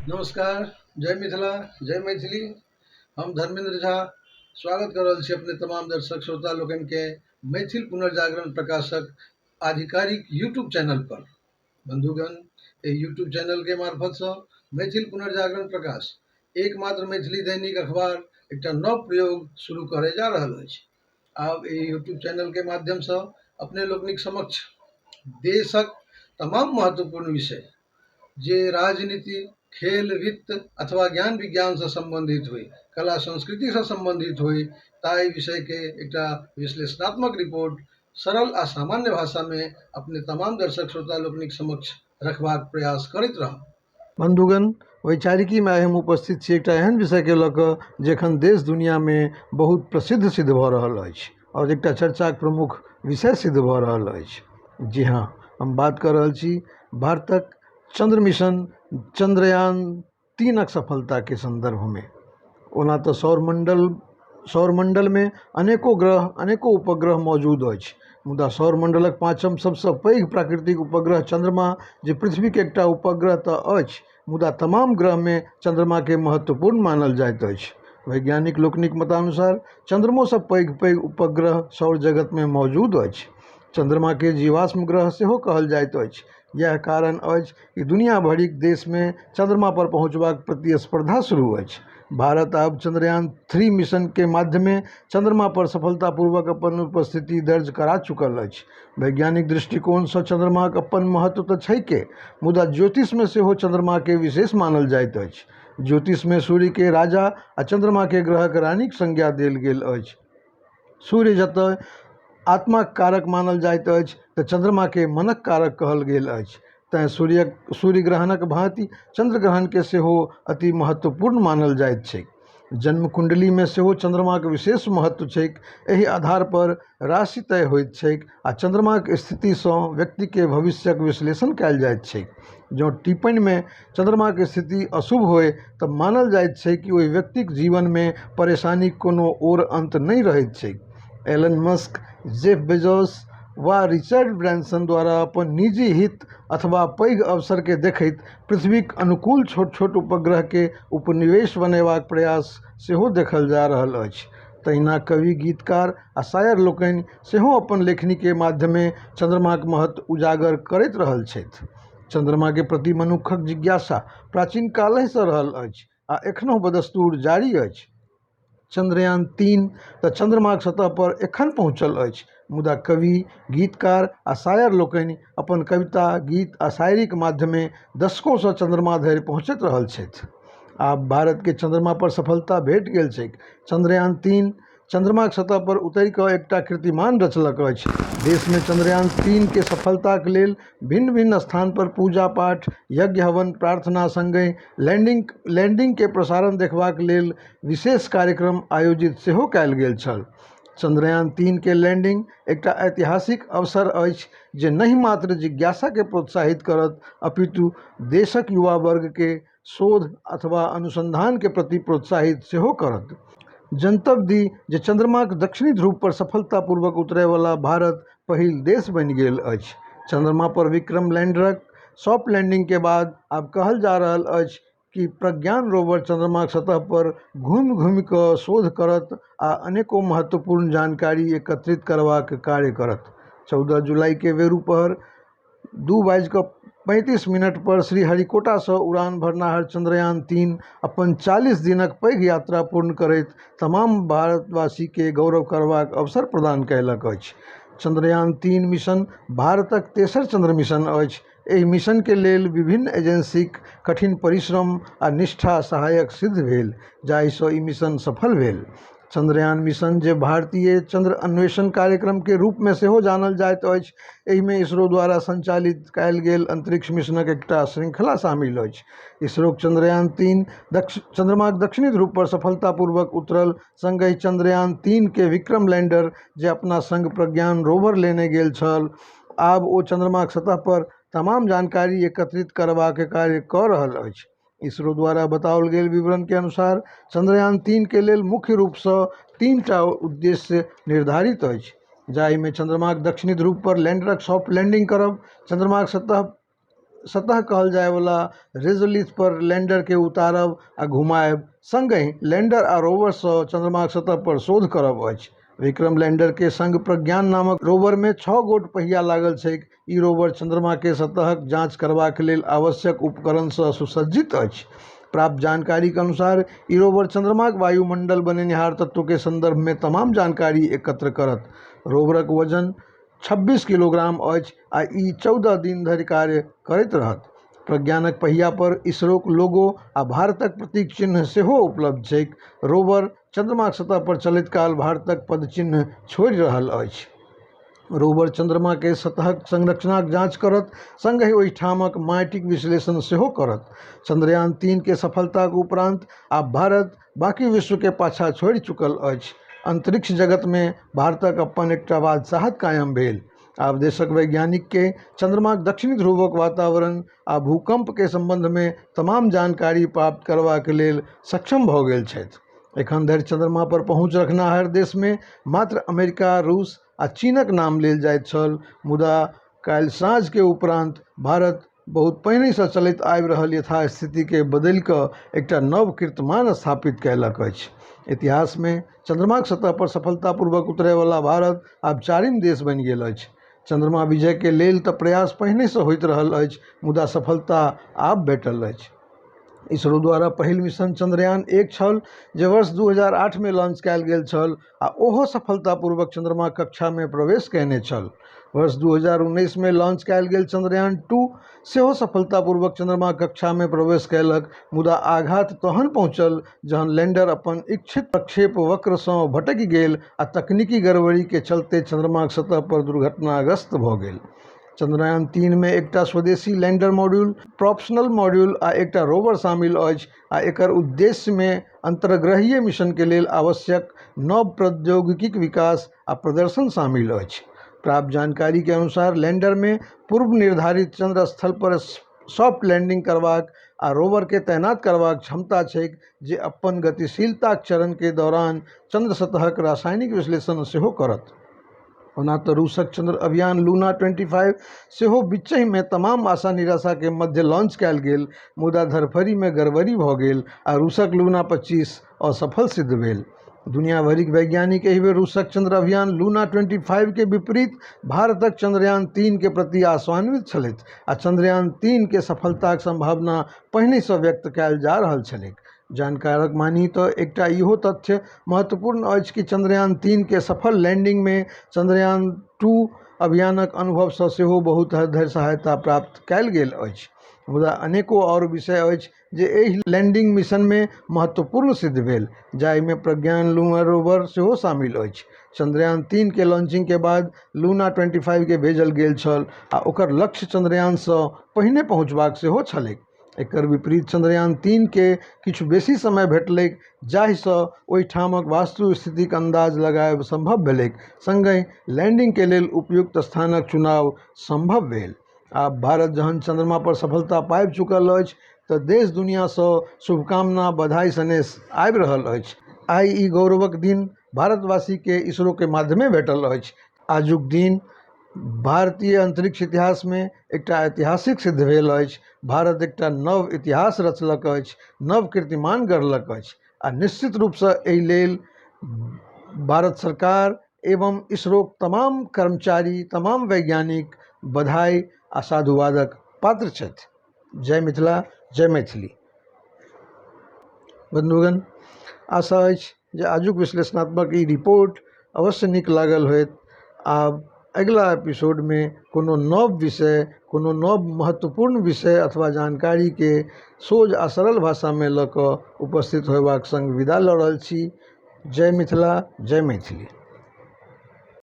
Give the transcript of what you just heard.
नमस्कार। जय मिथिला, जय मैथिली। हम धर्मेंद्र झा स्वागत कर रहल छी अपने तमाम दर्शक श्रोता लोकनि के मैथिल पुनर्जागरण प्रकाशक आधिकारिक यूट्यूब चैनल पर। बंधुगण, यूट्यूब चैनल के मार्फत से मैथिल पुनर्जागरण प्रकाश एकमात्र मैथिली दैनिक अखबार एक नव प्रयोग शुरू करे जा रहल अछि। आब यूट्यूब चैनल के माध्यम से अपने लोकनिक समक्ष देशक तमाम महत्वपूर्ण विषय जे राजनीति, खेल, वित्त अथवा ज्ञान विज्ञान से संबंधित हुई, कला संस्कृति से संबंधित हुई, ताई विषय के एक विश्लेषणात्मक रिपोर्ट सरल आ सामान्य भाषा में अपने तमाम दर्शक श्रोता लोकनिक समक्ष रखबाक प्रयास करैत रहब। बंधुगण, वैचारिकी में हम उपस्थित छी एक एहन विषय के लऽ कऽ जेखन देश दुनिया में बहुत प्रसिद्ध सिद्ध भऽ रहल अछि और एक चर्चा के प्रमुख विषय सिद्ध भऽ रहल अछि। जी हाँ, हम बात कर रहल छी भारतक चंद्र मिशन चंद्रयान 3 सफलता के संदर्भ में। ओना तो सौरमंडल में अनेकों ग्रह, अनेकों उपग्रह मौजूद अछि, मुदा सौरमंडलक पाँचम सबसँ पैघ प्राकृतिक उपग्रह चंद्रमा, जे पृथ्वी के एकटा उपग्रह तऽ अछि, मुदा तमाम ग्रह में चंद्रमा के महत्वपूर्ण मानल जाइत अछि। वैज्ञानिक लोकनिक मतानुसार चंद्रमो से पैघ उपग्रह सौर जगत में मौजूद अछि। चंद्रमा के जीवाश्म ग्रह सेहो कहल जाइत अछि। यह कारण अछि कि दुनिया भरिक देश में चंद्रमा पर पहुँचबाक प्रतिस्पर्धा शुरू अछि। भारत अब चंद्रयान 3 मिशन के माध्यमे चंद्रमा पर सफलतापूर्वक अपन उपस्थिति दर्ज करा चुकल अछि। वैज्ञानिक दृष्टिकोण से चंद्रमाक अपन महत्व तऽ छैके, मुदा ज्योतिष में सेहो चंद्रमा के विशेष मानल जाइत अछि। ज्योतिष में सूर्य के राजा आ चंद्रमा के ग्रहक रानीक संज्ञा देल गेल अछि। सूर्य जतऽ आत्माक कारक मानल जाइत अछि तऽ चंद्रमा के मनक कारक कहल गेल अछि। तैं सूर्य ग्रहणक भांति चंद्र ग्रहण के सेहो अति महत्वपूर्ण मानल जाइत छै। जन्म कुंडली में सेहो चंद्रमाक विशेष महत्व छैक। एहि आधार पर राशि तय होइत छैक आ चंद्रमाक स्थिति सँ व्यक्ति के भविष्यक विश्लेषण कयल जाइत छैक। जँ टिप्पणी में चंद्रमाक स्थिति अशुभ होय तऽ मानल जाइत छै कि ओहि व्यक्तिक जीवन में परेशानीक कोनो और अंत नहि रहैत छैक। एलन मस्क, जेफ बेजोस वा रिचर्ड ब्रैंसन द्वारा अपन निजी हित अथवा पैघ अवसर के देखैत पृथ्वीक अनुकूल छोट छोट उपग्रह के उपनिवेश बनेबाक प्रयास सेहो देखल जा रहल अछि। तहिना कवि, गीतकार आ शायर लोकनि सेहो अपन लेखनी के माध्यमे चंद्रमाक महत्व उजागर करैत रहल छथि। चंद्रमा के प्रति मनुखक जिज्ञासा प्राचीन काल से रहल अछि आ एखनो बदस्तूर जारी अछि। चंद्रयान 3 तऽ चंद्रमाक सतह पर एखन पहुँचल अछि, मुदा कवि, गीतकार आ शायर लोकनि अपन कविता, गीत आ शायरीक माध्यमे दशकों से चंद्रमा धरि पहुँचैत रहल छथि। आब भारत के चंद्रमा पर सफलता भेट गेल छैक। चंद्रयान 3 चंद्रमाक सतह पर उतरि कऽ एकटा कीर्तिमान रचलक अछि। देश में चंद्रयान 3 के सफलताक लेल भिन्न भिन्न स्थान पर पूजा पाठ, यज्ञ हवन, प्रार्थना संगहि लैंडिंग के प्रसारण देखबाक लेल विशेष कार्यक्रम आयोजित सेहो कयल गेल छल। चंद्रयान 3 के लैंडिंग एकटा ऐतिहासिक अवसर अछि जे नहि मात्र जिज्ञासा के प्रोत्साहित करत अपितु देशक युवा वर्ग के शोध अथवा अनुसंधान के प्रति प्रोत्साहित सेहो करत। जनतब दी जे चंद्रमाक दक्षिणी ध्रुव पर सफलतापूर्वक उतरय वाला भारत पहिल देश बनि गेल अछि। चंद्रमा पर विक्रम लैंडरक सॉफ्ट लैंडिंग के बाद आब कहल जा रहल अछि कि प्रज्ञान रोवर चंद्रमाक सतह पर घूमि घूमि कऽ शोध करत आ अनेकों महत्वपूर्ण जानकारी एकत्रित करबाक कार्य करत। 14 जुलाई के बेरुपहर 2:35 पर श्रीहरिकोटा से उड़ान भरनाहर चंद्रयान 3 अपन 40 दिनक पैघ यात्रा पूर्ण करैत तमाम भारतवासी के गौरव करबाक अवसर प्रदान कयलक अछि। चंद्रयान 3 मिशन भारतक तेसर चंद्र मिशन अछि। एहि मिशन के लेल विभिन्न एजेंसीक कठिन परिश्रम आ निष्ठा सहायक सिद्ध भेल, जाहि सँ ई मिशन सफल भेल। चंद्रयान मिशन, जे भारतीय चंद्र अन्वेषण कार्यक्रम के रूप में सेहो जानल जाइत अछि, एहि में इसरो द्वारा संचालित कयल गेल अंतरिक्ष मिशनक एकटा श्रृंखला शामिल अछि। इसरोक चंद्रयान 3 चंद्रमाक दक्षिणी ध्रुव पर सफलतापूर्वक उतरल संगहि चंद्रयान 3 के विक्रम लैंडर, जे अपना संग प्रज्ञान रोवर लेने गेल छल, आब ओ चंद्रमाक सतह पर तमाम जानकारी एकत्रित करबाक कार्य कऽ रहल अछि। इसरो द्वारा बताओल गेल विवरण के अनुसार चंद्रयान 3 के लेल मुख्य रूप से 3 टा उद्देश्य निर्धारित अछि, जाहि में चंद्रमाक दक्षिणी ध्रुव पर लैंडरक सॉफ्ट लैंडिंग करब, चंद्रमाक सतह सतह कहल जाए वाला रेजोलिथ पर लैंडर के उतारब आ घुमाएब, संगहि लैंडर आ रोवर सँ चंद्रमाक सतह पर शोध करब अछि। विक्रम लैंडर के संग प्रज्ञान नामक रोवर में 6 गोट पहिया लागल छैक। ई रोवर चंद्रमा के सतहक जांच करबाक लेल आवश्यक उपकरण सँ सुसज्जित अछि। प्राप्त जानकारी के अनुसार ई रोवर चंद्रमाक वायुमंडल बनेनिहार तत्व के संदर्भ में तमाम जानकारी एकत्र करत। रोवरक वजन 26 किलोग्राम अछि आ ई 14 दिन धरि कार्य करैत रहत। प्रज्ञानक पहिया पर इसरोक लोगो आ भारतक प्रतीक चिन्ह सेहो उपलब्ध छैक। रोवर चंद्रमाक सतह पर चलैत काल भारतक पद चिन्ह छोड़ि रहल अछि। रोवर चंद्रमा के सतहक संरचनाक जांच करत, संगहि ओहिठामक माटिक विश्लेषण सेहो करत। चंद्रयान 3 के सफलताक उपरांत आब भारत बाकी विश्व के पाछा छोड़ि चुकल अछि। अंतरिक्ष जगत में भारतक अपन एकटा बादशाहत कायम भेल। आब देशक वैज्ञानिक के चंद्रमाक दक्षिणी ध्रुवक वातावरण आ भूकंप के संबंध में तमाम जानकारी प्राप्त करबाक लेल सक्षम भऽ गेल छथि। एखन धरि चंद्रमा पर पहुँच रखनिहार देश में मात्र अमेरिका, रूस आ चीनक नाम लेल जाइत छल, मुदा काल्हि साँझ के उपरांत भारत बहुत पहिने सँ चलैत आबि रहल यथास्थिति के बदलि कऽ एकटा नव कीर्तिमान स्थापित कयलक अछि। इतिहास में चंद्रमाक सतह पर सफलतापूर्वक उतरय वाला भारत आब 4म देश बनि गेल अछि। चंद्रमा विजय के लेल तऽ प्रयास पहिने सँ होइत रहल अछि, मुदा सफलता आब भेटल अछि। इसरो द्वारा पहिल मिशन चंद्रयान 1 छल, जे वर्ष 2008 में लॉन्च कयल गेल छल आ ओहो सफलतापूर्वक चंद्रमा कक्षा में प्रवेश कयने छल। वर्ष 2019 में लॉन्च कयल गेल चंद्रयान 2 सेहो सफलतापूर्वक चंद्रमा कक्षा में प्रवेश कयलक, मुदा आघात तहन पहुँचल जहन लैंडर अपन इच्छित प्रक्षेप वक्र सँ भटकि गेल आ तकनीकी गड़बड़ी के चलते चंद्रमाक सतह पर दुर्घटनाग्रस्त भऽ गेल। चंद्रयान 3 में एकटा स्वदेशी लैंडर मॉड्यूल, प्रोपल्शन मॉड्यूल आ एकटा रोवर शामिल अछि आ एकर उद्देश्य में अंतर्ग्रहीय मिशन के लेल आवश्यक नव प्रौद्योगिकीक विकास आ प्रदर्शन शामिल अछि। प्राप्त जानकारी के अनुसार लैंडर में पूर्व निर्धारित चंद्र स्थल पर सॉफ्ट लैंडिंग करबाक आ रोवर के तैनात करबाक क्षमता छैक, जे अपन गतिशीलताक चरण के दौरान चंद्र सतहक रासायनिक विश्लेषण सेहो करत। ओना तऽ रूसक चंद्र अभियान लूना 25 सेहो बीचहि में तमाम आशा निराशा के मध्य लॉन्च कयल गेल, मुदा धरफड़ी में गड़बड़ी भऽ गेल आ रूसक लूना 25 असफल सिद्ध भेल। दुनिया भरिक वैज्ञानिक एहि बेर रूसक चंद्र अभियान लूना 25 के विपरीत भारतक चंद्रयान 3 के प्रति आशान्वित छलथि आ चंद्रयान 3 के सफलताक संभावना पहिने सँ व्यक्त कयल जा रहल छलैक। जानकारक मानी तऽ एकटा इहो तथ्य महत्वपूर्ण अछि कि चंद्रयान 3 के सफल लैंडिंग में चंद्रयान 2 अभियानक अनुभव सँ सेहो बहुत हद धरि सहायता प्राप्त कयल गेल अछि। मुदा अनेको आओर विषय अछि जे एहि लैंडिंग मिशन में महत्वपूर्ण सिद्ध भेल, जाहि में प्रज्ञान लूना रोवर सेहो शामिल अछि। चंद्रयान 3 के लॉन्चिंग के बाद लूना 25 के भेजल गेल छल आ ओकर लक्ष्य चंद्रयान सँ पहिने पहुँचबाक सेहो छलैक। एकर विपरीत चंद्रयान 3 के किछु बेसी समय भेटलैक, जाहि सँ ओहिठामक वास्तु स्थितिक अंदाज लगायब संभव भेलैक, संगहि लैंडिंग के लेल उपयुक्त स्थानक चुनाव संभव भेल। आब भारत जहन चंद्रमा पर सफलता पाबि चुकल अछि तऽ देश दुनिया सँ शुभकामना बधाई सनेश आबि रहल अछि। आइ ई गौरवक दिन भारतवासी के इसरो के माध्यमे भेटल अछि। आजुक दिन भारतीय अंतरिक्ष इतिहास में एकटा ऐतिहासिक सिद्ध भेल अछि। भारत एकटा नव इतिहास रचलक अछि, नव कीर्तिमान गढ़लक अछि आ निश्चित रूप सँ एहि लेल भारत सरकार एवं इसरोक तमाम कर्मचारी, तमाम वैज्ञानिक बधाई आ साधुवादक पात्र छथि। जय मिथिला, जय मैथिली। बंधुगण, आशा अछि जे आजुक विश्लेषणात्मक ई रिपोर्ट अवश्य नीक लागल होयत। आब अगिला एपिसोड में कोनो नव विषय, कोनो नव महत्वपूर्ण विषय अथवा जानकारी के सोझ आ सरल भाषा में लऽ कऽ उपस्थित होयबाक संग विदा लऽ रहल छी। जय मिथिला, जय मैथिली।